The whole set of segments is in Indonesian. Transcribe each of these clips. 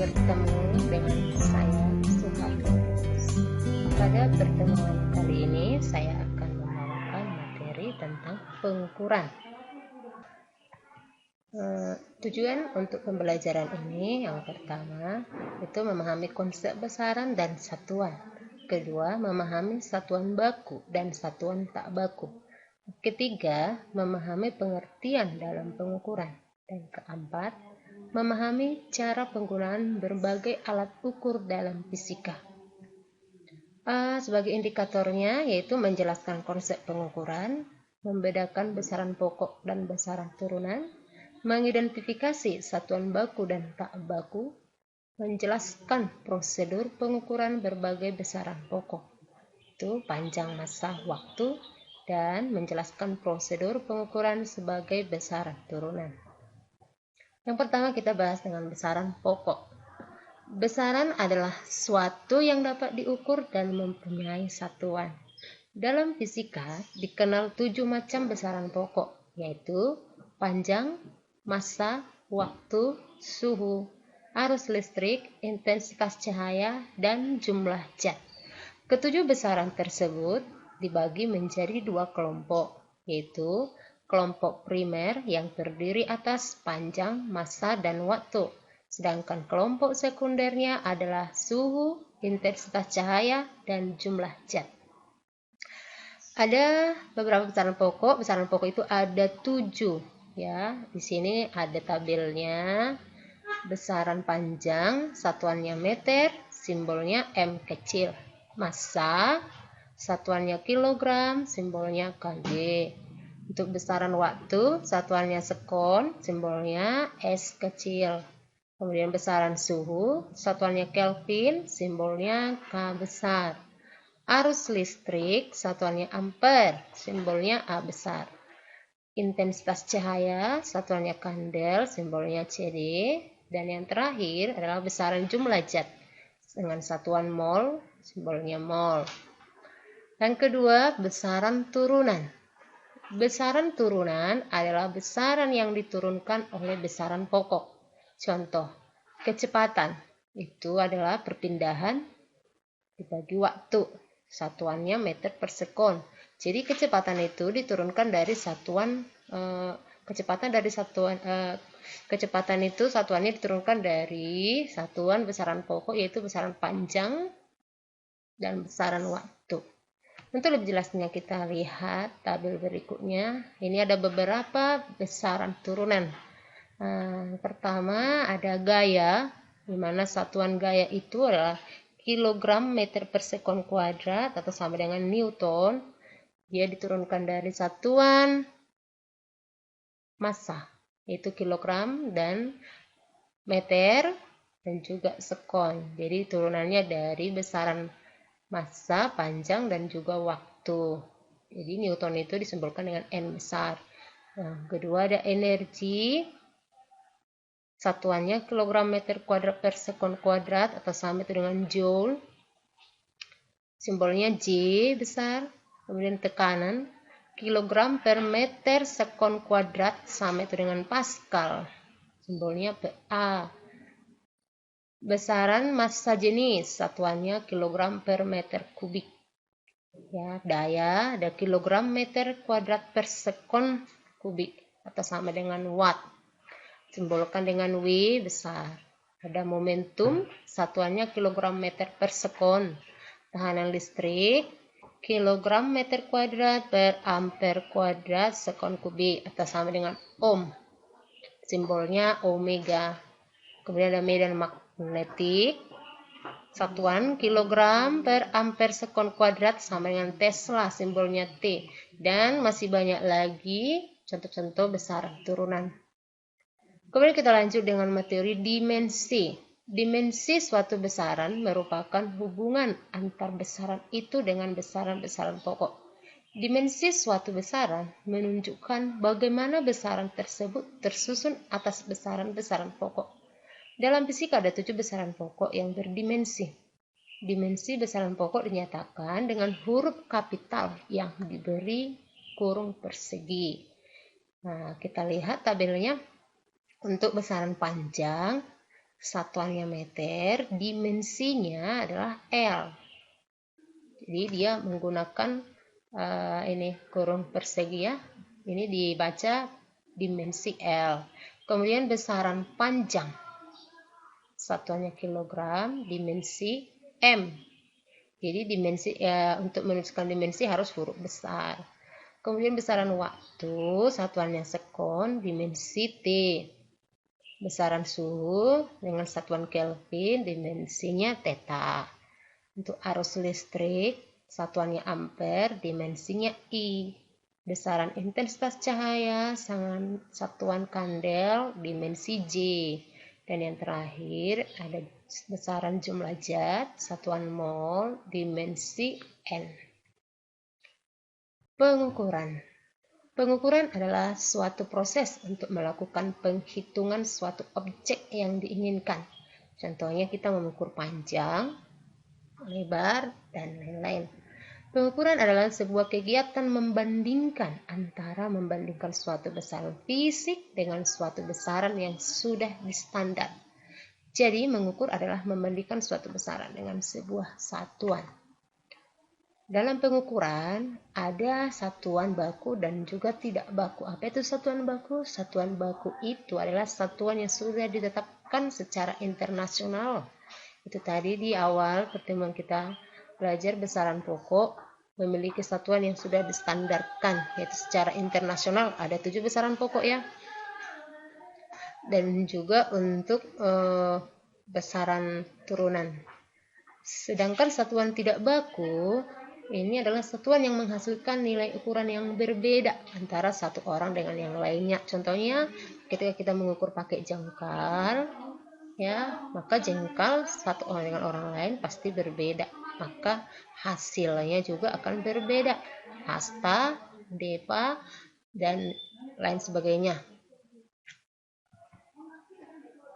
bertemu dengan saya, Suharto. Pada pertemuan kali ini, saya akan membawakan materi tentang pengukuran. Tujuan untuk pembelajaran ini yang pertama itu memahami konsep besaran dan satuan. Kedua, memahami satuan baku dan satuan tak baku. Ketiga, memahami pengertian dalam pengukuran. Dan keempat, memahami cara penggunaan berbagai alat ukur dalam fisika. Sebagai indikatornya yaitu menjelaskan konsep pengukuran, membedakan besaran pokok dan besaran turunan, mengidentifikasi satuan baku dan tak baku, menjelaskan prosedur pengukuran berbagai besaran pokok, itu panjang, massa, waktu, dan menjelaskan prosedur pengukuran sebagai besaran turunan. Yang pertama kita bahas dengan besaran pokok. Besaran adalah suatu yang dapat diukur dan mempunyai satuan. Dalam fisika dikenal 7 macam besaran pokok, yaitu panjang, massa, waktu, suhu, arus listrik, intensitas cahaya, dan jumlah zat. Ketujuh besaran tersebut dibagi menjadi 2 kelompok, yaitu kelompok primer yang terdiri atas panjang, massa, dan waktu. Sedangkan kelompok sekundernya adalah suhu, intensitas cahaya, dan jumlah zat. Ada beberapa besaran pokok. Besaran pokok itu ada 7. Ya, di sini ada tabelnya. Besaran panjang, satuannya meter, simbolnya M kecil. Massa, satuannya kilogram, simbolnya kg. Untuk besaran waktu, satuannya sekon, simbolnya S kecil. Kemudian besaran suhu, satuannya Kelvin, simbolnya K besar. Arus listrik, satuannya ampere, simbolnya A besar. Intensitas cahaya, satuannya kandel, simbolnya CD. Dan yang terakhir adalah besaran jumlah zat dengan satuan mol, simbolnya mol. Yang kedua, besaran turunan. Besaran turunan adalah besaran yang diturunkan oleh besaran pokok. Contoh, kecepatan itu adalah perpindahan dibagi waktu. Satuannya meter per sekon. Jadi kecepatan itu diturunkan dari satuan kecepatan itu satuannya diturunkan dari satuan besaran pokok, yaitu besaran panjang dan besaran waktu. Untuk lebih jelasnya kita lihat tabel berikutnya. Ini ada beberapa besaran turunan. Pertama ada gaya, di mana satuan gaya itu adalah kilogram meter per sekon kuadrat atau sama dengan Newton. Dia diturunkan dari satuan massa, yaitu kilogram dan meter dan juga sekon. Jadi turunannya dari besaran massa, panjang, dan juga waktu. Jadi Newton itu disimbolkan dengan N besar. Kedua ada energi. Satuannya kilogram meter kuadrat per sekon kuadrat atau sama itu dengan joule. Simbolnya J besar. Kemudian tekanan, kilogram per meter sekon kuadrat sama itu dengan pascal. Simbolnya PA. Besaran massa jenis, satuannya kilogram per meter kubik. Ya, daya ada kilogram meter kuadrat per sekon kubik atau sama dengan watt. Simbolkan dengan W besar. Ada momentum, satuannya kilogram meter per sekon. Tekanan listrik, kilogram meter kuadrat per ampere kuadrat sekon kubik atau sama dengan ohm. Simbolnya omega. Kemudian ada medan magnetik, satuan kilogram per ampere sekon kuadrat sama dengan Tesla, simbolnya T. Dan masih banyak lagi contoh-contoh besaran turunan. Kemudian kita lanjut dengan materi dimensi. Dimensi suatu besaran merupakan hubungan antar besaran itu dengan besaran-besaran pokok. Dimensi suatu besaran menunjukkan bagaimana besaran tersebut tersusun atas besaran-besaran pokok. Dalam fisika ada 7 besaran pokok yang berdimensi. Dimensi besaran pokok dinyatakan dengan huruf kapital yang diberi kurung persegi. Nah, kita lihat tabelnya. Untuk besaran panjang, satuannya meter, dimensinya adalah L. Jadi dia menggunakan ini kurung persegi ya. Ini dibaca dimensi L. Kemudian besaran panjang, satuannya kilogram, dimensi M. Jadi dimensi untuk menuliskan dimensi harus huruf besar. Kemudian besaran waktu, satuannya sekon, dimensi T. Besaran suhu dengan satuan Kelvin, dimensinya theta. Untuk arus listrik, satuannya ampere, dimensinya I. Besaran intensitas cahaya, satuan kandel, dimensi J. Dan yang terakhir ada besaran jumlah zat, satuan mol, dimensi N. Pengukuran. Pengukuran adalah suatu proses untuk melakukan penghitungan suatu objek yang diinginkan. Contohnya kita mengukur panjang, lebar, dan lain-lain. Pengukuran adalah sebuah kegiatan membandingkan suatu besaran fisik dengan suatu besaran yang sudah distandar. Jadi mengukur adalah membandingkan suatu besaran dengan sebuah satuan. Dalam pengukuran ada satuan baku dan juga tidak baku. Apa itu satuan baku? Satuan baku itu adalah satuan yang sudah ditetapkan secara internasional. Itu tadi di awal pertemuan kita belajar besaran pokok memiliki satuan yang sudah distandarkan, yaitu secara internasional ada 7 besaran pokok ya. Dan juga untuk besaran turunan. Sedangkan satuan tidak baku ini adalah satuan yang menghasilkan nilai ukuran yang berbeda antara satu orang dengan yang lainnya. Contohnya ketika kita mengukur pakai jengkal, ya, maka jengkal satu orang dengan orang lain pasti berbeda. Maka hasilnya juga akan berbeda. Hasta, depa, dan lain sebagainya.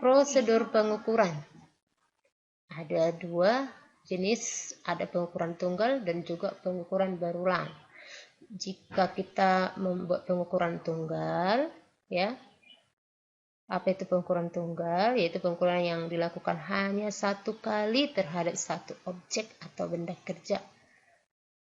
Prosedur pengukuran. Ada 2 jenis, ada pengukuran tunggal dan juga pengukuran berulang. Jika kita membuat pengukuran tunggal, ya, apa itu pengukuran tunggal? Yaitu pengukuran yang dilakukan hanya 1 kali terhadap satu objek atau benda kerja.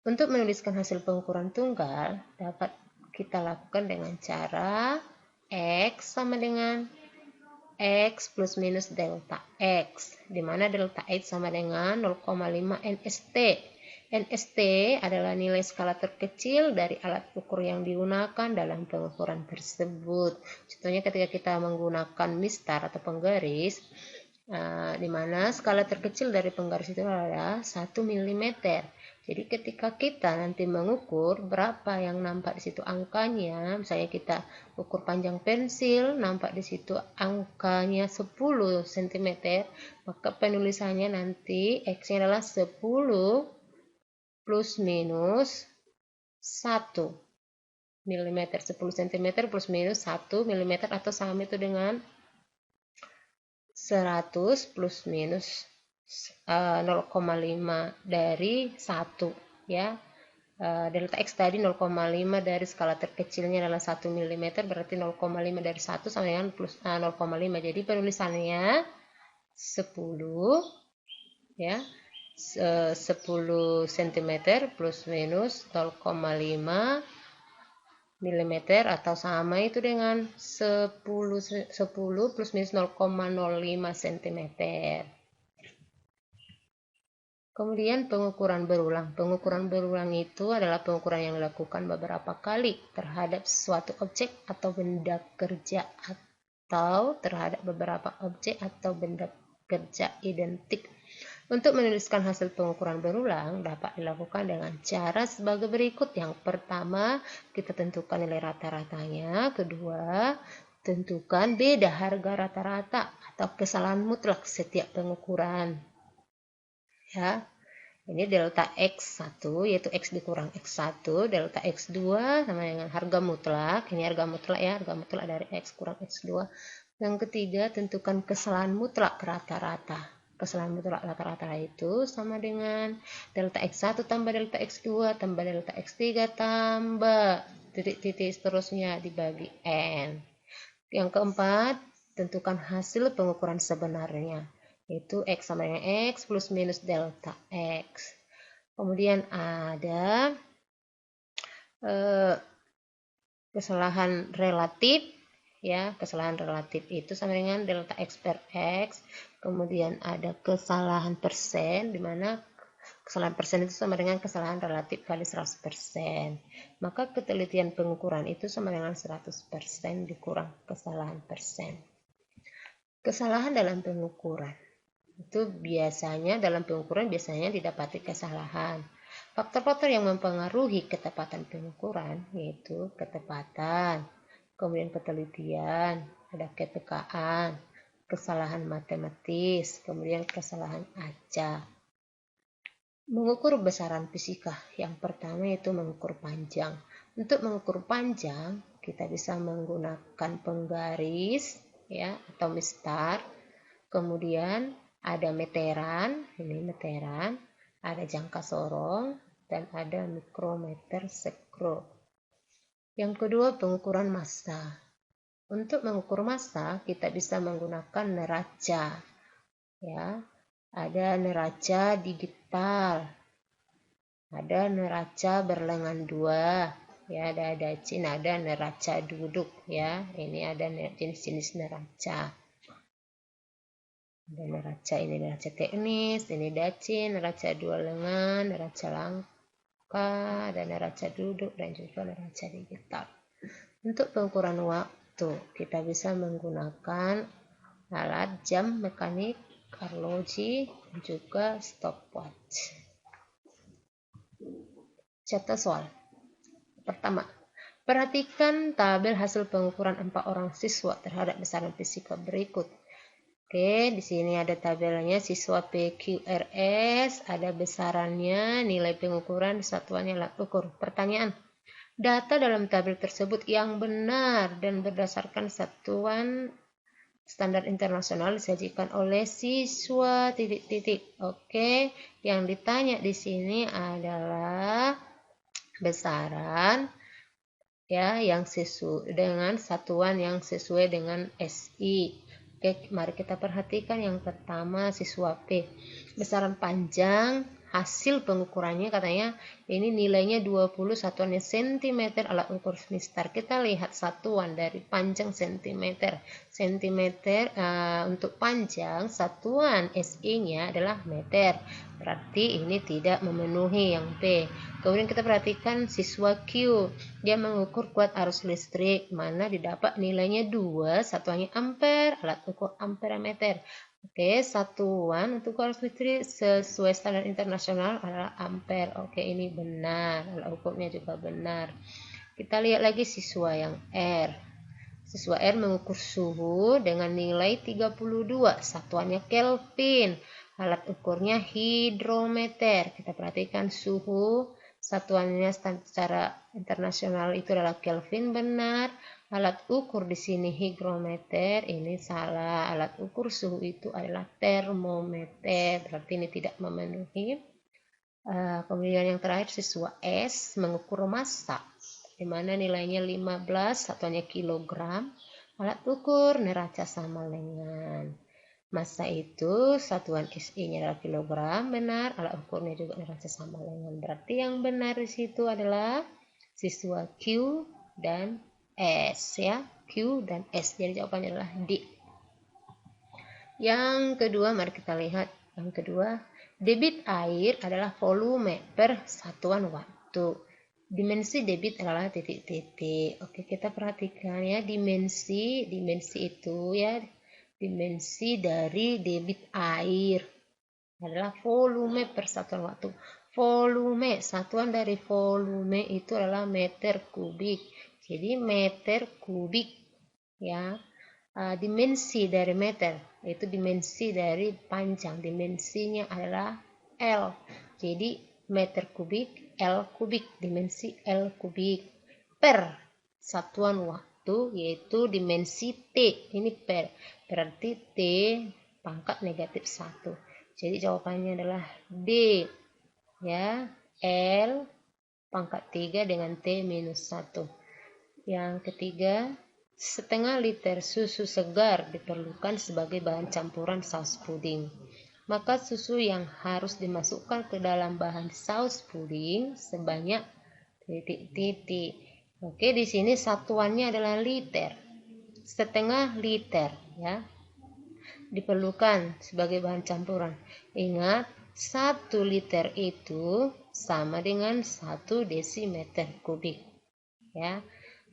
Untuk menuliskan hasil pengukuran tunggal dapat kita lakukan dengan cara X sama dengan X plus minus delta X, di mana delta X sama dengan 0,5 NST. NST adalah nilai skala terkecil dari alat ukur yang digunakan dalam pengukuran tersebut. Contohnya ketika kita menggunakan mistar atau penggaris, di mana skala terkecil dari penggaris itu adalah 1 mm. Jadi ketika kita nanti mengukur berapa yang nampak di situ angkanya, misalnya kita ukur panjang pensil, nampak di situ angkanya 10 cm, maka penulisannya nanti X-nya adalah 10 plus minus 1 mm, 10 cm plus minus 1 mm atau sama itu dengan 100 plus minus 0,5 dari 1 ya. Delta X tadi 0,5 dari skala terkecilnya adalah 1 mm, berarti 0,5 dari 1 sama dengan plus 0,5. Jadi penulisannya 10 ya, 10 cm plus minus 0,5 mm atau sama itu dengan 10 plus minus 0,05 cm. Kemudian pengukuran berulang. Pengukuran berulang itu adalah pengukuran yang dilakukan beberapa kali terhadap suatu objek atau benda kerja atau terhadap beberapa objek atau benda kerja identik. Untuk menuliskan hasil pengukuran berulang dapat dilakukan dengan cara sebagai berikut. Yang pertama, kita tentukan nilai rata-ratanya. Kedua, tentukan beda harga rata-rata atau kesalahan mutlak setiap pengukuran. Ya, ini delta X1 yaitu X dikurang X1, delta X2 sama dengan harga mutlak. Ini harga mutlak ya, harga mutlak dari X kurang X2. Yang ketiga, tentukan kesalahan mutlak rata-rata. Kesalahan mutlak rata-rata itu sama dengan delta X1 tambah delta X2 tambah delta X3 tambah titik-titik seterusnya dibagi N. Yang keempat, Tentukan hasil pengukuran sebenarnya, yaitu X sama dengan X plus minus delta X. Kemudian ada kesalahan relatif, ya, kesalahan relatif itu sama dengan delta X per X. Kemudian ada kesalahan persen, di mana kesalahan persen itu sama dengan kesalahan relatif kali 100%. Maka ketelitian pengukuran itu sama dengan 100% dikurang kesalahan persen. Kesalahan dalam pengukuran itu biasanya didapati kesalahan. Faktor-faktor yang mempengaruhi ketepatan pengukuran yaitu ketepatan, kemudian ketelitian, ada kepekaan, kesalahan matematis, kemudian kesalahan acak. Mengukur besaran fisika, yang pertama yaitu mengukur panjang. Untuk mengukur panjang, kita bisa menggunakan penggaris, ya, atau mistar. Kemudian ada meteran, ini meteran, ada jangka sorong, dan ada mikrometer sekro. Yang kedua, pengukuran massa. Untuk mengukur massa, kita bisa menggunakan neraca, ya. Ada neraca digital, ada neraca berlengan 2, ya, ada dacin, ada neraca duduk, ya. Ini ada jenis-jenis neraca. Ada neraca, ini neraca teknis, ini dacin, neraca 2 lengan, neraca langka, ada neraca duduk, dan juga neraca digital. Untuk pengukuran waktu, kita bisa menggunakan alat jam mekanik, arloji, dan juga stopwatch. Catat soal. Pertama, perhatikan tabel hasil pengukuran 4 orang siswa terhadap besaran fisika berikut. Oke, di sini ada tabelnya siswa PQRS, ada besarannya, nilai pengukuran, satuannya alat ukur. Pertanyaan, data dalam tabel tersebut yang benar dan berdasarkan satuan standar internasional disajikan oleh siswa ... Oke, yang ditanya di sini adalah besaran, ya, yang sesuai dengan satuan yang sesuai dengan SI. Oke, mari kita perhatikan yang pertama siswa P. Besaran panjang hasil pengukurannya katanya ini nilainya 20, satuannya cm, alat ukur mistar. Kita lihat satuan dari panjang cm. Untuk panjang satuan SI-nya adalah meter. Berarti ini tidak memenuhi yang P. Kemudian kita perhatikan siswa Q. Dia mengukur kuat arus listrik, mana didapat nilainya 2, satuannya ampere, alat ukur ampere meter. Oke, satuan untuk arus listrik sesuai standar internasional adalah ampere. Oke, ini benar, alat ukurnya juga benar. Kita lihat lagi siswa yang R. Siswa R mengukur suhu dengan nilai 32, satuannya Kelvin. Alat ukurnya hidrometer. Kita perhatikan suhu, satuannya secara internasional itu adalah Kelvin, benar. Alat ukur di sini hygrometer, ini salah. Alat ukur suhu itu adalah termometer, berarti ini tidak memenuhi. Kemudian yang terakhir siswa S mengukur massa, di mana nilainya 15, satuannya kilogram. Alat ukur neraca sama lengan. Massa itu satuan SI-nya adalah kilogram, benar. Alat ukurnya juga neraca sama lengan. Berarti yang benar di situ adalah siswa Q dan S, ya. Q dan S. Jadi jawabannya adalah D. Yang kedua, mari kita lihat. Yang kedua, debit air adalah volume per satuan waktu. Dimensi debit adalah titik-titik. Oke, kita perhatikan ya, dimensi itu ya, dimensi dari debit air adalah volume per satuan waktu. Volume, satuan dari volume itu adalah meter kubik. Jadi meter kubik, ya. Dimensi dari meter yaitu dimensi dari panjang, dimensinya adalah L. Jadi meter kubik L kubik, dimensi L kubik per satuan waktu yaitu dimensi T. Ini per, berarti T pangkat negatif 1. Jadi jawabannya adalah D, ya. L pangkat 3 dengan T minus 1. Yang ketiga, setengah liter susu segar diperlukan sebagai bahan campuran saus puding. Maka susu yang harus dimasukkan ke dalam bahan saus puding sebanyak titik-titik. Oke, di sini satuannya adalah liter. Setengah liter ya diperlukan sebagai bahan campuran. Ingat, 1 liter itu sama dengan 1 desimeter kubik ya.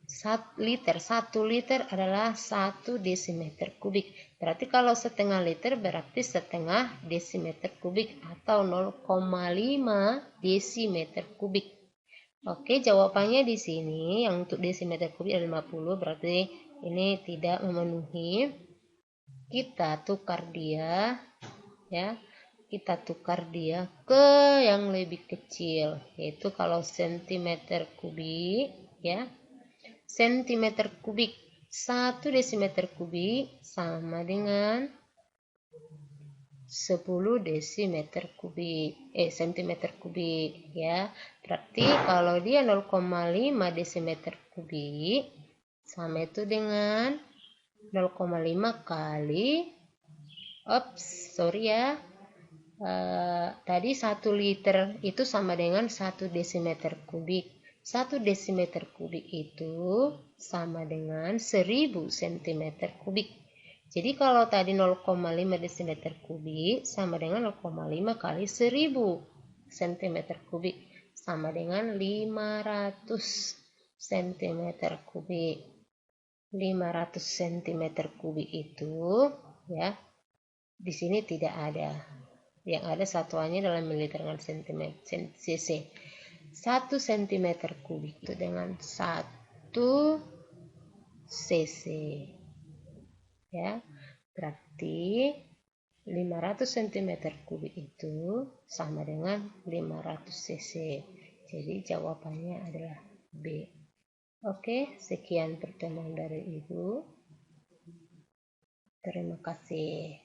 1 liter adalah 1 desimeter kubik. Berarti kalau setengah liter berarti setengah desimeter kubik atau 0,5 desimeter kubik. Oke, jawabannya di sini yang untuk desimeter kubik ada 50, berarti ini tidak memenuhi. Kita tukar dia ya. Kita tukar dia ke yang lebih kecil, yaitu kalau sentimeter kubik ya. Sentimeter kubik, 1 desimeter kubik sama dengan 10 desimeter kubik, sentimeter kubik ya. Berarti kalau dia 0,5 desimeter kubik sama itu dengan 0,5 kali tadi 1 liter itu sama dengan 1 desimeter kubik. 1 desimeter kubik itu sama dengan 1000 cm kubik. Jadi kalau tadi 0,5 desimeter kubik sama dengan 0,5 kali 1000 cm kubik sama dengan 500 cm kubik. 500 cm kubik itu ya di sini tidak ada. Yang ada satuannya dalam mililiter dengan cc. 1 cm kubik itu dengan 1 cc ya. Berarti 500 cm kubik itu sama dengan 500 cc. Jadi jawabannya adalah B. Oke, sekian pertemuan dari Ibu. Terima kasih.